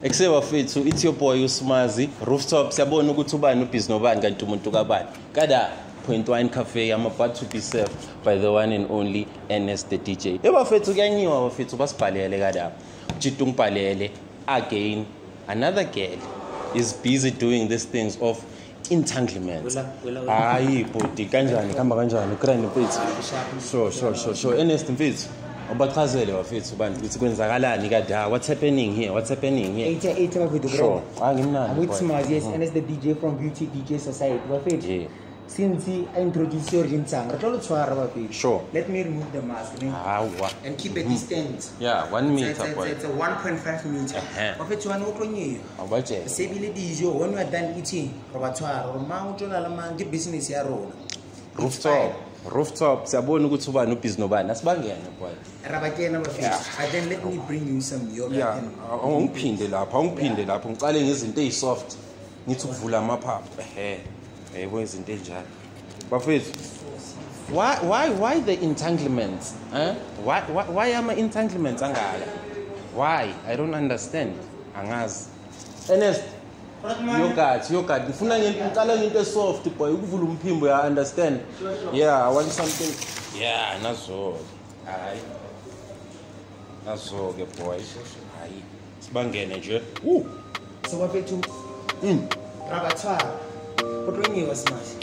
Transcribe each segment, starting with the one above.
Ekuseba fethu it's your boy uSmazi Rooftop siyabona ukuthi ubani ubhizi nobani kanti umuntu kabani kada Point Wine Cafe I'm about to be served by the one and only NS the DJ eba fethu kuyanyiwa bafethu basibhalele kada uJitu ngibhalele again another girl is busy doing these things of entanglements hayi body kanjani kamba kanjani grand mfethu sure NS mfethu Obachazele wafethu bantu ukuthi kwenzakalani kada what's happening here sure I'm with Smazi, yes, and it's the DJ from Beauty DJ Society wafethu yeah. Since I introduce your Rinsang, sure. Let me remove the mask and keep a distance. Yeah, 1 meter. It's a 1.5 meter. Wafethu wani utonye. Abaje. Sebile dijo when we are done eating, robatwara, ma utola lama ndi business ya rona. Rooftop siyabona ukuthi ubani ubhizi nobani asibangene boy Rabakena bafethu. And then let me bring you some yogurt. Yeah, ungiphinde lapha ngiqale ngezinto ezisoft ngithi ukuvula amaphaphu yebo izinto enjalo bafethu why the entanglements why ama entanglements angaka why I don't understand angazi Ernest yogurt ngifuna ngiqala ngento esoft boy ukuvula umphimbo ya understand yeah I want something yeah nazo hayi nazo ke boy hayi sibangene nje So wafethu rabatwara Potronye was Smazi.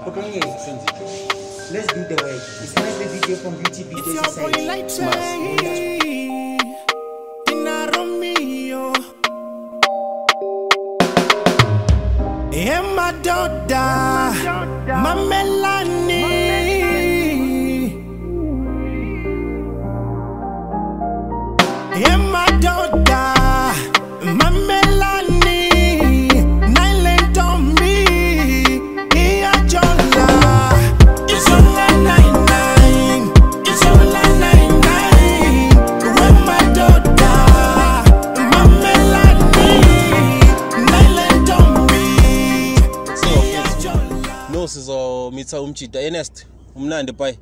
Potronye. Let's do the work. It's nice the DJ from Beauty DJ Society. Smazi. My daughter, my Melanie. My daughter, my Melanie. Sizo mitha umjida Ernest umnandi boy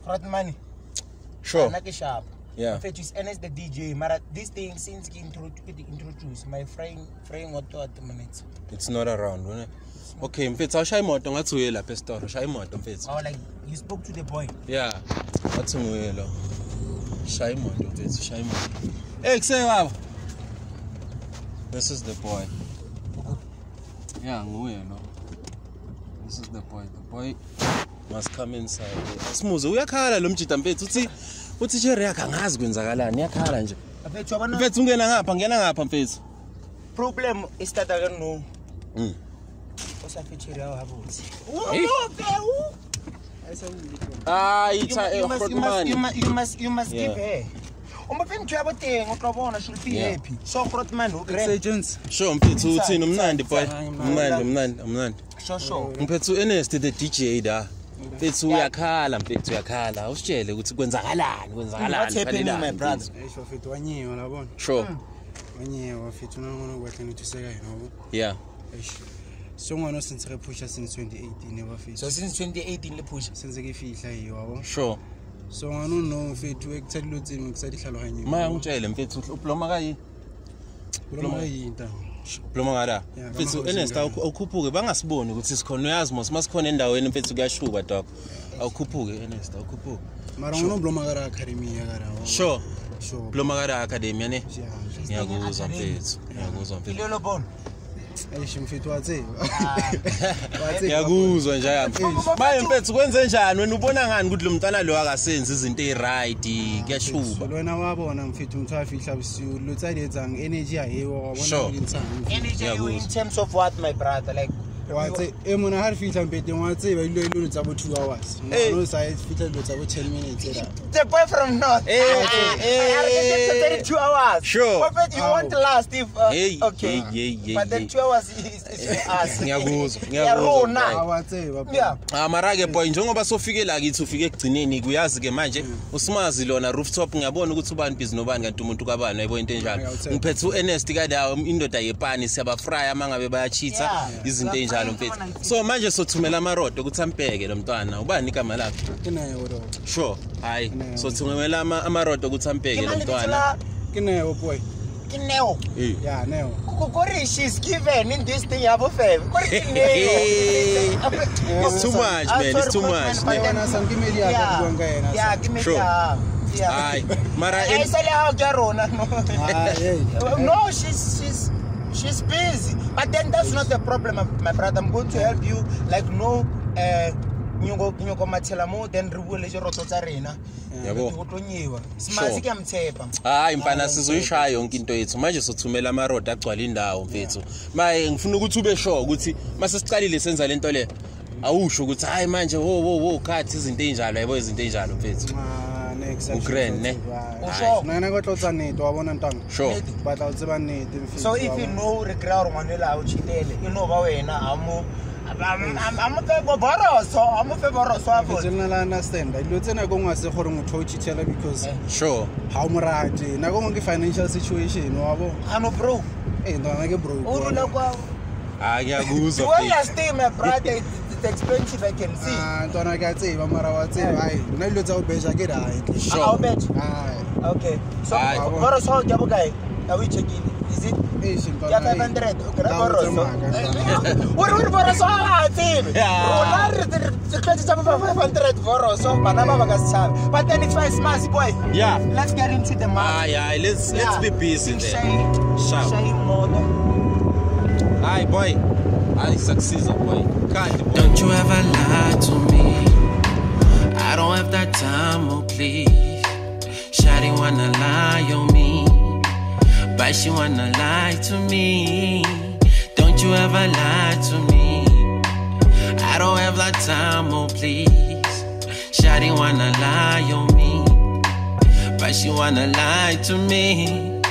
Fratmani sure like sharp yeah fethu is Ernest the DJ mara this thing since he introduce my friend auto at the minute it's not around right? Okay mfethu awushaya imoto ngathi uye lapha e-store ushaya imoto mfethu like you spoke to the boy yeah wathi nguye lo shaya imoto mfethu shaya imoto kusebe baba this is the boy yeah nguye lo This is the boy. The boy must come inside. Smuzo uyakhala lo mjida mfethu uthi cherry yakhe angazi kwenzakalani yakhala nje. Mfethu ngena ngapha mfethu. Problem is that I don't know. Osafeature yawo habuthi. You must give her. Umafeni yabo uqobona should be happy. So Fratman agents. Sure mfethu uthini umnandi boy. Umnandi. Sure. Mfethu Ernest the DJ da. Mfethu uyakhala. Usitshele ukuthi kwenzakalani. What's happening my brother? Mfethu wanyiwa labona. Sure. Wanyiwa mfethu nangona kwahleni uthuseka yini yeah. So ngwana since re pusha since 2018 bafethu. So since 2018 le pusha since ke fihla yiyo wabo. Sure. So ngwana no mfethu ekuthela lotsini ngisadihlalwa kanye. Maya ngitshele mfethu uploma kayi. Uploma yinto. Uploma ngala. Mfethu Ernest awukhuphuke bangasiboni ukuthi sikhona uyazi mos masikhona endaweni mfethu kuyashuba dog. Awukhuphuke Ernest awukhuphuke. Mara ngona uploma kara academy yakara. Sure. Uploma kara academy ne. Ngiyakuzwa mfethu. Ilolo bona. Mfethu wathi. Ngiyakuzwa nje yami. Maye mfethu kwenze njani wena ubona ngani ukuthi lo mntana lo akasenzi izinto eziright kuyashuba. Wena wabona mfethu uthafihla busiku lotsayedza energy ayiwo wabona insani. Energy in terms of what my brother like wathi emona hari fihla mpete wathi bayilo tsabo 2 hours. No side fihla lo tsabo 10 minutes la. The boy from north. Hey. 2 hours. Sure. But you want to last if okay. But the 2 hours is us. Ngiyakuzwa. Yeah. Mara ke boy njengoba sofike la kithi ufike egcineni kuyazi ke manje uSmazi lona Rooftop ngiyabona ukuthi ubani busy nobani kanti umuntu kabani ayibo into enjalo. Ngiphethe uErnest kada indoda yepani siyabafrya mangabe bayacheatha izinto enjalo mfethu. So manje sothumela amarodo ukuthi ampeke lo mntwana ubani igama lakhe? Kinayo. Sure. Hayi sothumela amarodo ukuthi ampeke lo mntwana. Kinayo boy. Kineo. Yeah, no. Kukuri, she's given in this thing, Abu Feb. It's too much, man. It's too much. Yeah, give me Sure. Yeah. Aye. Mara, no, she's busy. But then that's not the problem, my brother. I'm going to help you. Like no, nyoko matela mo then ribule je roto tsa rena. Yabo. Simazi ke amthepa. Hayi mfana sizoyishaya yonke into yethu manje sothumela amaroda agcwala indawo mfethu. Maye ngifuna ukuthi ube sure ukuthi mase sicalile senza lento le. Awusho ukuthi hayi manje wo khathi izinto ezinjalo yabo izinto ezinjalo mfethu. Ukraine ne. Nana go tlotsa neto wa bona ntanga. Sure. But I'll tseba nete mfethu. So if you know regret or ngwanela o chilele, you know ba wena amo I'm a favor boroso. I'm a favor boroso. I understand. I don't think I'm going to say for a because sure. How much I go to financial situation. I'm a broke. Hey, don't I get broke? I get goose. Where you stay, my brother? It's expensive. I can see. Don't I get it? I'm I now let's out beige. I get it. Sure. I'll bet. Okay. So boroso jabu guy. Are we checking? Is it? Yeah, 500. What boroso? But then it's my smart boy. Yeah. Let's get into the market. Yeah. Let's be busy there. Shay model. Aye, boy. I succeed, boy. Don't you ever lie to me. I don't have that time, oh please. Shawty wanna lie on me, but she wanna lie to me. Don't you ever lie to me. I don't have that time, oh please. Shawty wanna lie on me, but she wanna lie to me.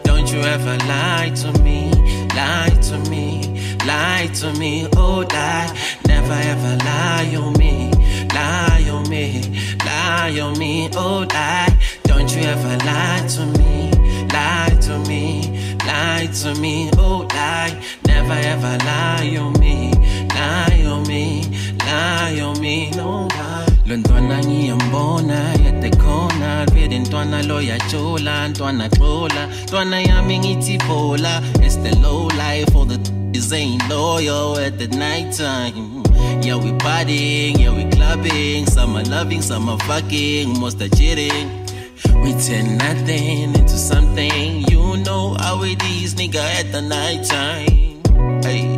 Don't you ever lie to me, lie to me, lie to me, oh lie. Never ever lie on me, lie on me, lie on me, oh lie. Don't you ever lie to me, lie to me, lie to me, oh lie. Never ever lie on me, lie on me, lie on me, no lie. Lontwana ngiyambona yatekhona vele ntwana lo yachola ntwana xola ntwana yami ngithi bola. It's the low life, all the is ain't loyal at the night time. Yeah, we partying, yeah, we clubbing. Some are loving, some are fucking, most are cheating. We turn nothing into something. You know how it is, nigga, at the night time. Hey,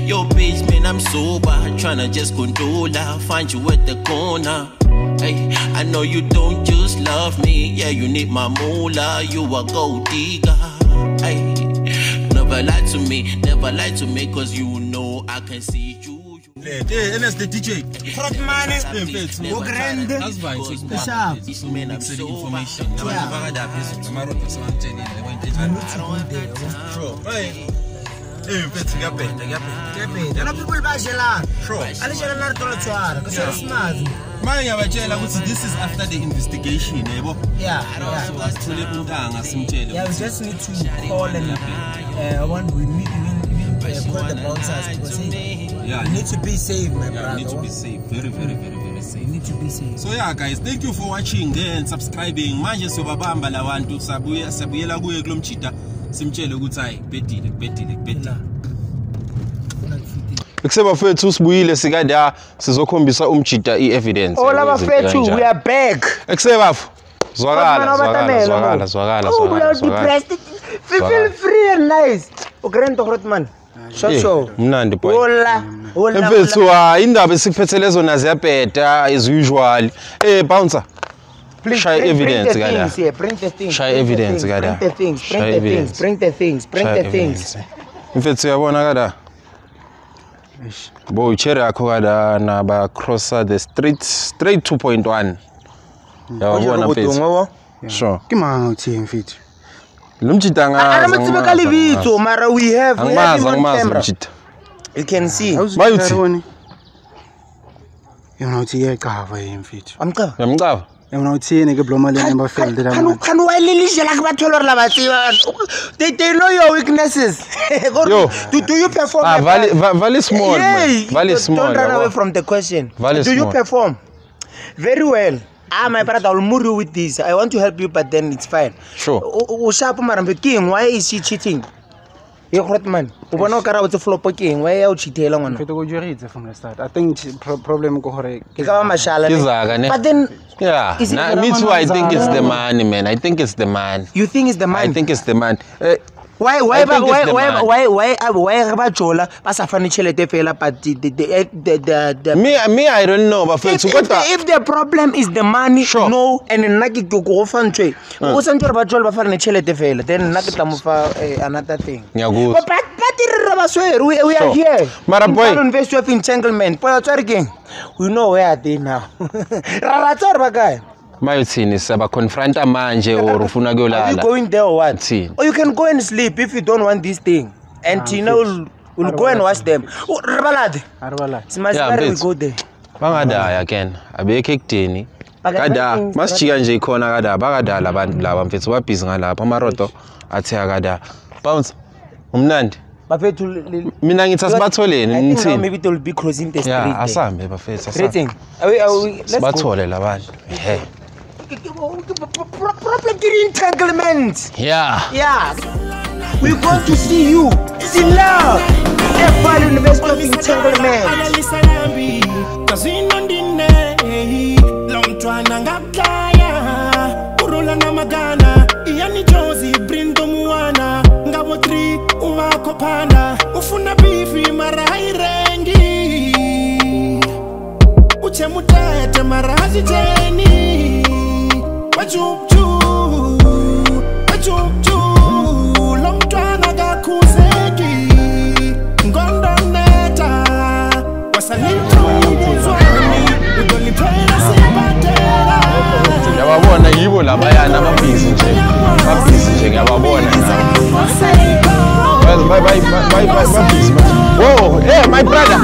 yo, bitch, man, I'm sober. Tryna just control her, find you at the corner. Hey, I know you don't just love me. Yeah, you need my moolah. You a gold digger. Hey, never lie to me, cause you know I can see you. Hey, and that's the DJ. Frotman, Ugrande, this is after the investigation, yeah. We just need to call and when we meet, call the bouncers because you need to be safe, my brother. You need to be safe, very safe. You need to be safe. So yeah, guys, thank you for watching and subscribing. Manje sobabamba la wantu sabuyela kuye kulomchita simtshele ukuthi hayi bedile. Kuseba fethu sibuyile sikade sizokhombisa umjida evidence. All abafethu we are back. Kuseba zwakala. Feel free and nice. Ugrento Grotman. Show. Mnandi boy. Hola. Mfethu indaba esikuphethele zona ziyabheda as usual. Bouncer. Please share evidence kada. Print the things. Share evidence kada. Bring the things. Mfethu uyabona kada. Bo chere yakho kada na ba crosser the straight 2.1. Yabona mfethu. Sure. Ke manga uthi mfethu. Lumjita ngaza. Mara we have him on camera. You can see. Bayuthi. Yona uthi yekava mfethu. Amqava. Yona uthi ke bloma le number failed la. Can why lilisha la kubatholo la batsiba. They know your weaknesses. Do you perform? Valley small. Valley small. Don't run away from the question. Do you perform? Very well. my brother, I'll move you with this. I want to help you, but then it's fine. Sure. King, why is she cheating? You hurt man. Ubona kara o flop king. Why are you cheating on? From the start. I think problem go hore. But then yeah, me too. I think it's the money, man. I think it's the man. You think it's the man? I think it's the man. Why Bajola basafani chelete fela but the me I don't know but if the problem is the money sure. No and naki go fa ntwe o sentse Bajola ba fana chelete fela then naki tla mo fa another thing we are here mara boy invest of entanglement boy tswarikeng we know where they now ra tswa ba kae Mayuthini saba confronta manje or ufuna kuyolala. Are you going there or what? Or you can go and sleep if you don't want this thing. And Tina will go and watch them. Oh, Rabalade. We go there. Bangadaya again. Abeke ekuteni. Kada masijika nje ikhona kada bakadala abantu laba mfethu babhizi ngalapha amaroto athi akada. Bounce. Umnandi. Bafethu mina ngithi asibatholeni ngithini. Maybe they will be crossing the street. Yeah, asambe bafethu. Rating. Let's go. Bathole labantu. Hey. Problem entanglement. Yeah. We want to see you. See love. Everybody invest of entanglement. Yababona yibo labayana ababhizi nje ngiyababona bye babhizi. Whoa, hey my brother.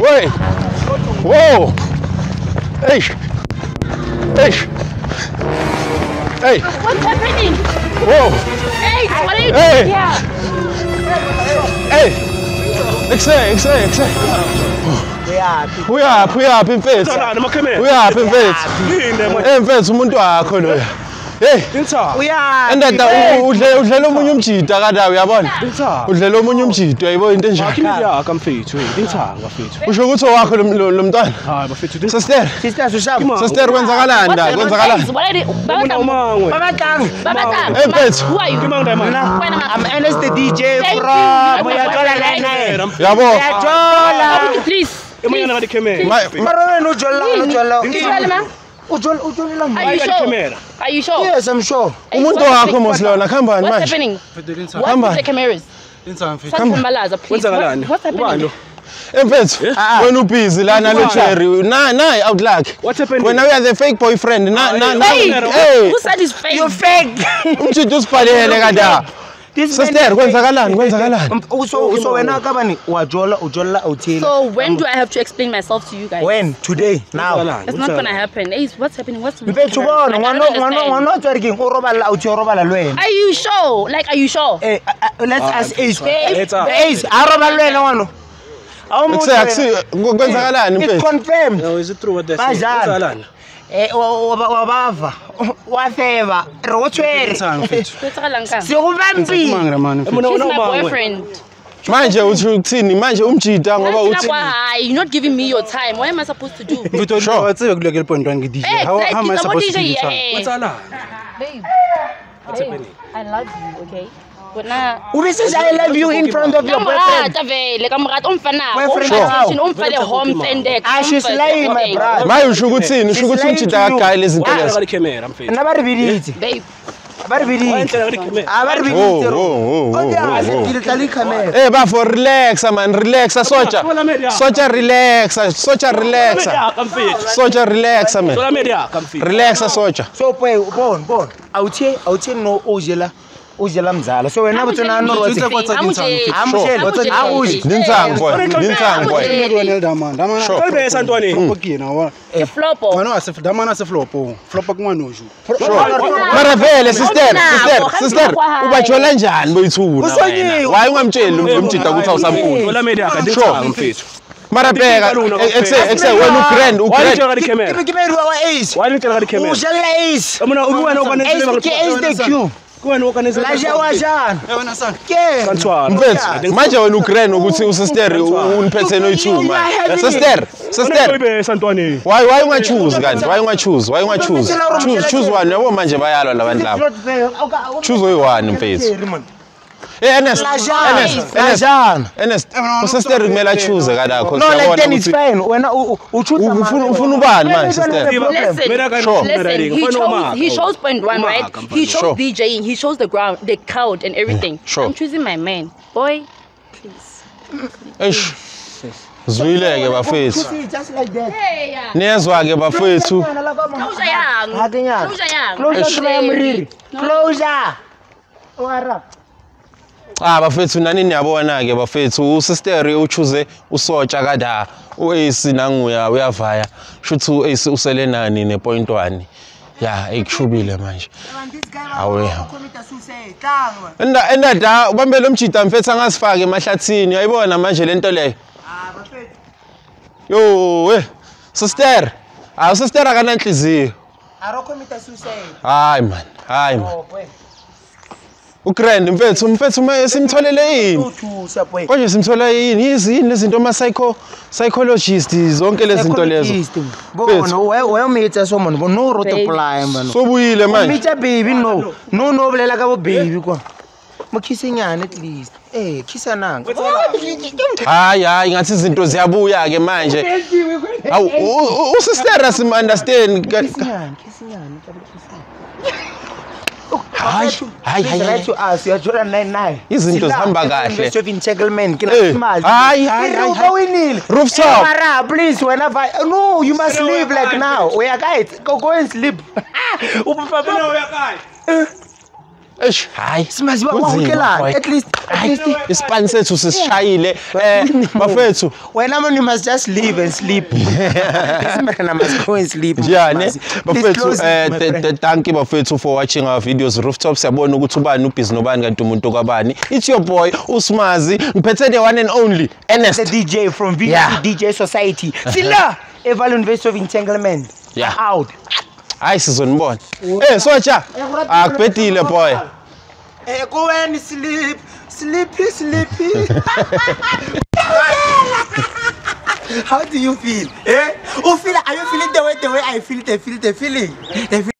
Wait. Whoa. Hey. What's happening? Whoa. Hey, what are you doing here? Hey. Excel. We are in face. We are in face. Face umuntu wakho lo. Hey. Endada udlela omunye umjida kada uyabona? Udlela omunye umjida ayibo into enjani? Usho ukuthi wakho lo mntwana? Hayi bafethu. Sister kwenzakalani la? Kwenzakalani? Babatang. Hey mfethu. Who are you? I'm Ernest the DJ from Moyajola line. Yabo. Please. Are you sure? Yes, I'm sure. Umuntu wakho mosilona khamba manje. What's happening? What's with the cameras? What's happening? Mfethu, wena ubhizi lana lo Cherry. Nayi outluck. What's happening? When we are the fake boyfriend. Hey. Who said it's fake? You're fake. Umjida usibhalele kada. Sister, kwenzakalani? So when akabani wajola uthile. So when do I have to explain myself to you guys? When? Today? Now? It's not gonna happen. Hey, what's happening? What's Are you sure? Like, are you sure? Let's ask Ace. Ace, it's confirmed. No, is it true what they say? Whatever. He's my boyfriend. Manje uthini manje umjida ngoba uthi you're not giving me your time. What am I supposed to do? How am I supposed to do your time? What's babe, I love you, okay? But now I love you in front of your boyfriend. She's lying, my brother. Maye usho ukuthi umjida kaGuy lezinto lezi. Babe. Hey, bafo relax man, relax Socha relax man. Relax Socha. So bon. Awuthi no Ujela mzala. So wena buthona no what? Sister, ubajola njani boyithuna wena? Why ungamtsheli umjida ukuthi awusamfuni? Mara bheka exe wena ugrand Give me our ace. Why didn't you get the Ushaya ace. I'm gonna Ace the Q. Laja wajana. Wena son. Ke. mfethu manje wena ugrand ukuthi usister uniphethe no2 manje sister why ungachoose kanti choose one yabo manje bayalwa labantu laba choose oyi1 mfethu Ernest usister kumele choose kadakho No, like then it's fine. When uchuza ufuna ubani manje sister Listen, he chose point one, right? He chose Sure. DJing, he chose the ground, the crowd and everything. Sure. I'm choosing my man. Boy, please. eish zwileke bafethu just like that. Hey, yeah. niyezwa ke bafethu Closure yang. Hakenyana. Closure yang. Closure to my mriri. Closure. Owara. bafethu nani niyabona ke bafethu usister uchoose usotsha kada uAce nanguya uyavaya shuthi uAce usele nani nepoint 1 ya ekushubile manje awe endada ubambe lo mjida mfethu angasifake emahlathini uyayibona manje lento leyo yo sister sister akananhliziyo Arokomita suicide. hayi man ugrand mfethu simtholele yini Uthusa boy. konje simthola yini izini lezinto psychologist zonke lezi zinto lezo Bona wayomitha someone but no rotoply manje. sobuyile manje Mitha baby no bolela ka bo baby kwa. Mo kisinyana at least. Kisa nanga. hayi ngathi izinto ziyabuya ke manje awu usister sim understand Kisinyana. hayi Right to us, you are Jordan 99. Izinto zihamba kahle. Invest of entanglement. Hayi. Rooftop. Please, whenever. No, you must sleep like now. We are guys. Go and sleep. eish hayi Simazi wawukela. At least. isipani sethu sisishayile bafethu When you must just leave and sleep. This man must go and sleep. njani bafethu thank you bafethu for watching our videos Rooftop siyabona ukuthi ubani ubhizi nobani kanti umuntu kwabani it's your boy uSmazi ngiphethe the one and only Ernest The DJ from VC Yeah. DJ Society. Sila. Evaluate Invest of entanglement. Yeah. Out. hayi sizonibona sotsha akubhedile boy Go and sleep. Sleepy. How do you feel? Are you feeling the way I feel the feeling?